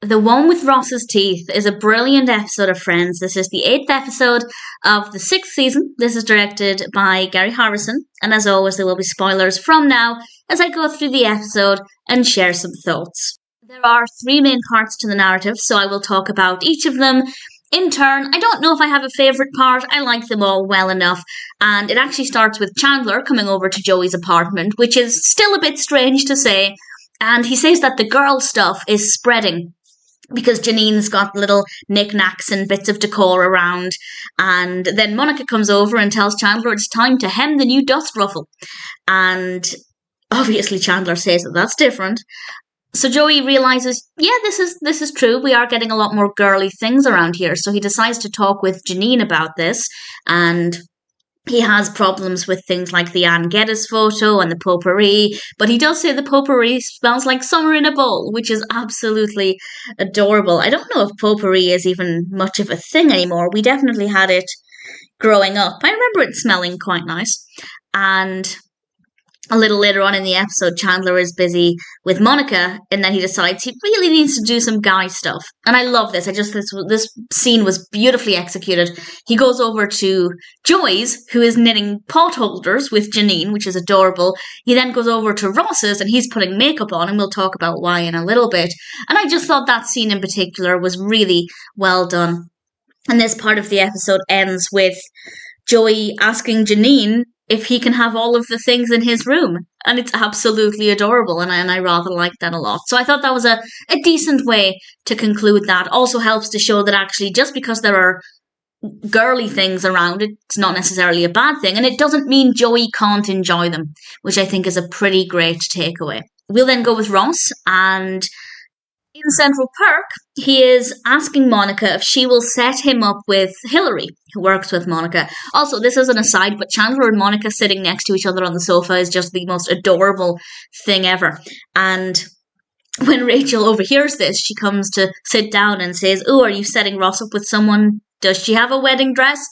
The one with Ross's teeth is a brilliant episode of Friends. This is the 8th episode of the 6th season. This is directed by Gary Halvorson, and as always, there will be spoilers from now as I go through the episode and share some thoughts. There are 3 main parts to the narrative, so I will talk about each of them in turn. I don't know if I have a favourite part. I like them all well enough, and it actually starts with Chandler coming over to Joey's apartment, which is still a bit strange to say, and he says that the girl stuff is spreading because Janine's got little knickknacks and bits of decor around. And then Monica comes over and tells Chandler it's time to hem the new dust ruffle. And obviously Chandler says that that's different. So Joey realises, yeah, this is true. We are getting a lot more girly things around here. So he decides to talk with Janine about this. And he has problems with things like the Anne Geddes photo and the potpourri, but he does say the potpourri smells like summer in a bowl, which is absolutely adorable. I don't know if potpourri is even much of a thing anymore. We definitely had it growing up. I remember it smelling quite nice. And a little later on in the episode, Chandler is busy with Monica, and then he decides he really needs to do some guy stuff. And I love this. This scene was beautifully executed. He goes over to Joey's, who is knitting pot holders with Janine, which is adorable. He then goes over to Ross's, and he's putting makeup on, and we'll talk about why in a little bit. And I just thought that scene in particular was really well done. And this part of the episode ends with Joey asking Janine if he can have all of the things in his room. And it's absolutely adorable, and I rather like that a lot. So I thought that was a decent way to conclude that. Also helps to show that actually just because there are girly things around, it's not necessarily a bad thing, and it doesn't mean Joey can't enjoy them, which I think is a pretty great takeaway. We'll then go with Ross, and in Central Park, he is asking Monica if she will set him up with Hillary, who works with Monica. Also, this is an aside, but Chandler and Monica sitting next to each other on the sofa is just the most adorable thing ever. And when Rachel overhears this, she comes to sit down and says, "Oh, are you setting Ross up with someone? Does she have a wedding dress?"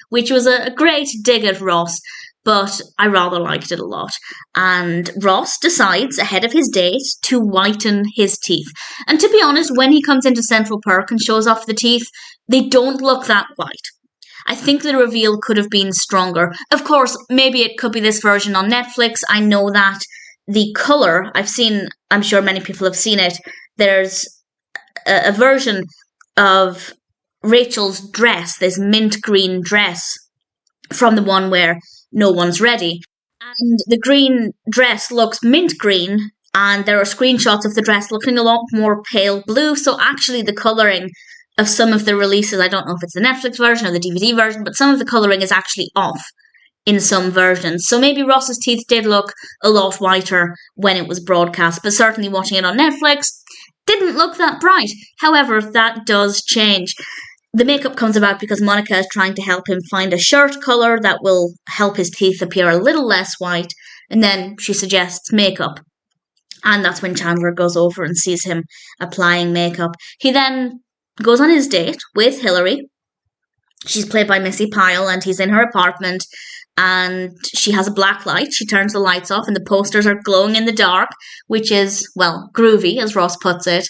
Which was a great dig at Ross, but I rather liked it a lot. And Ross decides, ahead of his date, to whiten his teeth. And to be honest, when he comes into Central Park and shows off the teeth, they don't look that white. I think the reveal could have been stronger. Of course, maybe it could be this version on Netflix. I know that the colour, I'm sure many people have seen it, there's a version of Rachel's dress, this mint green dress, from the one where No One's Ready. And the green dress looks mint green, and there are screenshots of the dress looking a lot more pale blue. So actually the colouring of some of the releases, I don't know if it's the Netflix version or the DVD version, but some of the colouring is actually off in some versions. So maybe Ross's teeth did look a lot whiter when it was broadcast, but certainly watching it on Netflix didn't look that bright. However, that does change. The makeup comes about because Monica is trying to help him find a shirt colour that will help his teeth appear a little less white, and then she suggests makeup. And that's when Chandler goes over and sees him applying makeup. He then goes on his date with Hillary. She's played by Missi Pyle, and he's in her apartment, and she has a black light. She turns the lights off, and the posters are glowing in the dark, which is, well, groovy, as Ross puts it.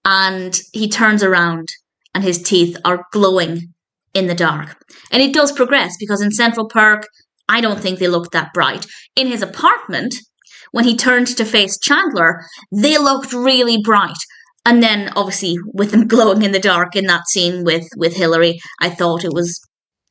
And he turns around, and his teeth are glowing in the dark. And it does progress, because in Central Park, I don't think they looked that bright. In his apartment, when he turned to face Chandler, they looked really bright. And then, obviously, with them glowing in the dark in that scene with Hillary, I thought it was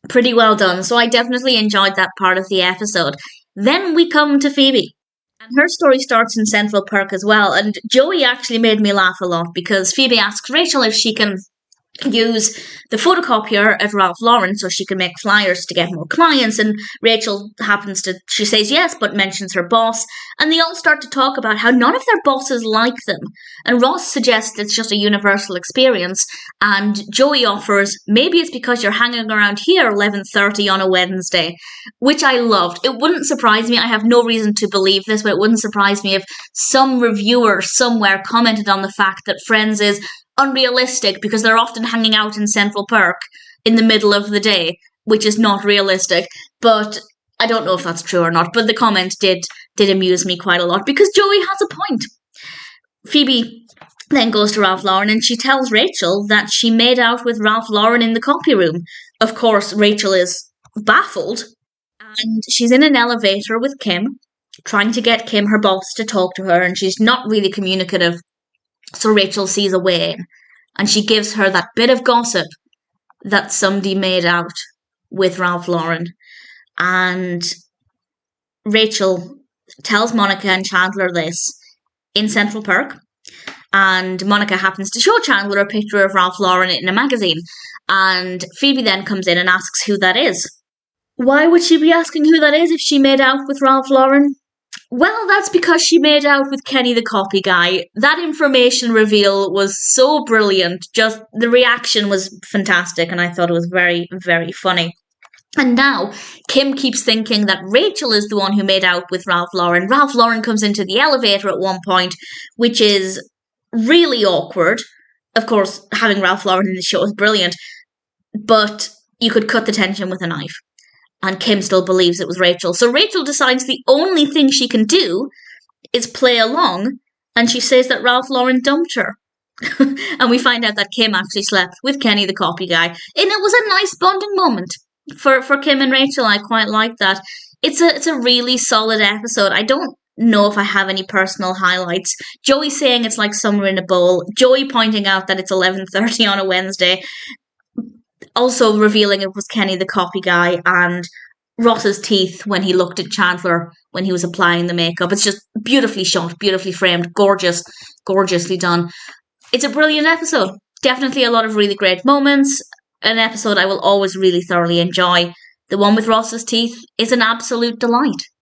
pretty well done. So I definitely enjoyed that part of the episode. Then we come to Phoebe. And her story starts in Central Park as well. And Joey actually made me laugh a lot, because Phoebe asks Rachel if she can use the photocopier at Ralph Lauren so she can make flyers to get more clients, and Rachel she says yes, but mentions her boss, and they all start to talk about how none of their bosses like them, and Ross suggests it's just a universal experience, and Joey offers, maybe it's because you're hanging around here 11:30 on a Wednesday, which I loved. It wouldn't surprise me, I have no reason to believe this, but it wouldn't surprise me if some reviewer somewhere commented on the fact that Friends is unrealistic because they're often hanging out in Central Park in the middle of the day, which is not realistic. But I don't know if that's true or not, but the comment did amuse me quite a lot, because Joey has a point. Phoebe then goes to Ralph Lauren and she tells Rachel that she made out with Ralph Lauren in the copy room. Of course, Rachel is baffled, and she's in an elevator with Kim, trying to get Kim, her boss, to talk to her, and she's not really communicative. So Rachel sees a way in, and she gives her that bit of gossip that somebody made out with Ralph Lauren. And Rachel tells Monica and Chandler this in Central Park. And Monica happens to show Chandler a picture of Ralph Lauren in a magazine. And Phoebe then comes in and asks who that is. Why would she be asking who that is if she made out with Ralph Lauren? Well, that's because she made out with Kenny the copy guy. That information reveal was so brilliant. Just the reaction was fantastic, and I thought it was very, very funny. And now Kim keeps thinking that Rachel is the one who made out with Ralph Lauren. Ralph Lauren comes into the elevator at one point, which is really awkward. Of course, having Ralph Lauren in the show is brilliant, but you could cut the tension with a knife. And Kim still believes it was Rachel. So Rachel decides the only thing she can do is play along, and she says that Ralph Lauren dumped her. And we find out that Kim actually slept with Kenny the copy guy. And it was a nice bonding moment for Kim and Rachel. I quite like that. It's a really solid episode. I don't know if I have any personal highlights. Joey saying it's like summer in a bowl. Joey pointing out that it's 11:30 on a Wednesday. Also revealing it was Kenny the copy guy, and Ross's teeth when he looked at Chandler when he was applying the makeup. It's just beautifully shot, beautifully framed, gorgeously done. It's a brilliant episode. Definitely a lot of really great moments. An episode I will always really thoroughly enjoy. The one with Ross's teeth is an absolute delight.